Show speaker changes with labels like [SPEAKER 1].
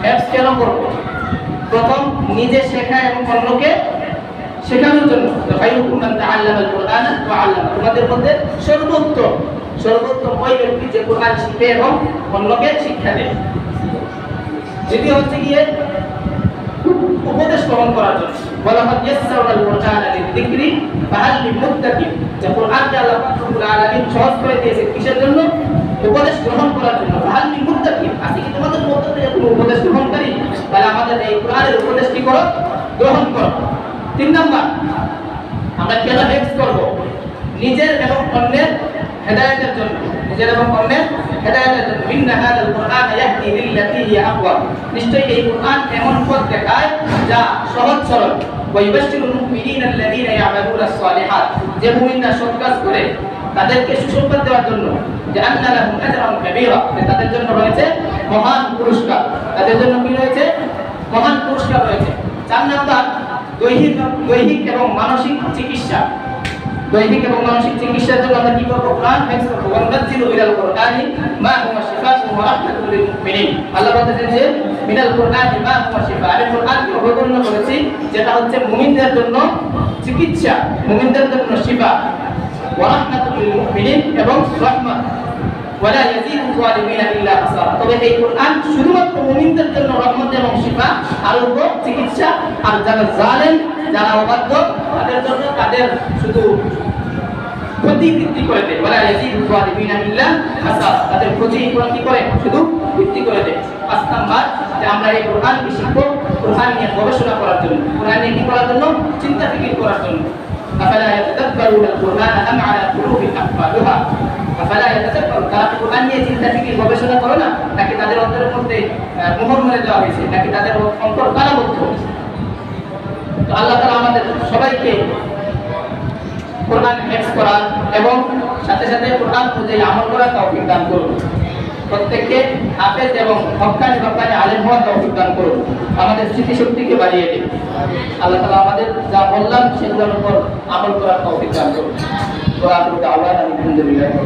[SPEAKER 1] হেফজ কেন করব? প্রথম নিজে শেখা এবং অন্যকে শেখানোর জন্য। খায়রুকুম মান তাআল্লামাল কুরআনা ওয়া আল্লামা, তোমাদের মধ্যে সর্বোত্তম ওই ব্যক্তি যে কুরআন শিখে এবং অন্যকে শিক্ষা দেয়। দ্বিতীয় হচ্ছে গিয়ে উপদেশ গ্রহণ করার জন্য। ওয়ালাকাদ ইয়াসসারনাল কুরআনা লিযিকরি ফাহাল মিন মুদ্দাকির, যে কুরআনকে আল্লাহ পাক রব্বুল আলামিন সহজ করে দিয়েছে কিসের জন্য? উপদেশ গ্রহণ করার জন্য। ফাহাল মিন মুদ্দাকির, আছে কি তোমাদের মধ্যে থেকে কোনো উপদেশ গ্রহণকারী? তাহলে আমাদের এই কুরআনের উপদেশ কি করো? গ্রহণ করো। 3 নাম্বার, আমরা কেন হেফজ করব? নিজের এবং অন্যের হেদায়েতের জন্য। নিজের এবং অন্যের হেদায়েতের জন্য। ইন্না হাযাল কুরআন ইয়াহদি লিল্লাতী হিয়া আকওয়াম, নিশ্চয়ই এই কুরআন এমন পথ দেখায় যা সহজ সরল। ওয়া ইউবাশশিরুল মুমিনিনা আল্লাযীনা ইয়া'মালুনাস সালিহাত, যে মুমিনরা সৎ কাজ করে তাদেরকে সুসংবাদ দেওয়ার জন্য। যে আন্না লাহুম আজরান কাবীরা, তাদের জন্য রয়েছে মহান পুরস্কার। তাদের জন্য কি রয়েছে? মহান পুরস্কার রয়েছে। 4 নাম্বার, দৈহিক এবং মানসিক চিকিৎসা। দৈহিক এবং মানসিক চিকিৎসার জন্য আমরা কি করব? কোরআন হেফজ করব। ওয়ানজিলু মিনাল কুরআনি মা হুয়া শিফাউন ওয়া রাহমাতুল লিল মুমিনিন, আল্লাহ বলেছেন যে মিনাল কুরআনি মা হুয়া শিফা, আমি কুরআনকে অবতীর্ণ করেছি যেটা হচ্ছে মুমিনদের জন্য চিকিৎসা, মুমিনদের জন্য শিফা। ওয়া রাহমাতুল লিল মুমিনিন, এবং রহমত। ওয়ালা ইয়াজিদু যালিমিনা ইল্লা খাসারা, তবে এই কুরআন শুধুমাত্র মুমিনদের জন্য রহমত এবং শিফা, আরোগ্য, চিকিৎসা। আর যারা জালেম, যারা অবাধ্য, তাদের জন্য তাদের শুধু ক্ষতি বৃদ্ধি করে দেয়। ওয়ালা ইয়াজিদু যালিমিনা ইল্লা খাসারা, তাদের ক্ষতি কি করে? শুধু বৃদ্ধি করে দেয়। 5 নাম্বার, যে আমরা এই কুরআনকে শিখব কুরআন নিয়ে গবেষণা করার জন্য, কুরআন নিয়ে কি করার জন্য? চিন্তা ফিকির করার জন্য। আফালা ইয়াতাদাব্বারুনাল কুরআনা আম আলা কুলুবিন আকফালুহা, আফালা ইয়াতাদাব্বারুন, তারা কি কুরআন নিয়ে চিন্তা ফিকির গবেষণা করে না? নাকি তাদের অন্তরের মধ্যে মোহর মেরে দেওয়া হয়েছে? নাকি তাদের অন্তর তালাবদ্ধ? তো আল্লাহ তাআলা আমাদের সবাইকে কুরআন হেফজ করা এবং সাথে সাথে কুরআন অনুযায়ী আমল করার তৌফিক দান করুন। প্রত্যেককে হাফেজ এবং হক্কানি আলেম হওয়ার তৌফিক দান করুন। আমাদের স্মৃতিশক্তিকে বাড়িয়ে দিন। আল্লাহ তাআলা আমাদের যা বললাম সেগুলোর উপর আমল করার তৌফিক দান করুন। ওয়া আখিরু দাওয়ানা আলহামদুলিল্লাহি।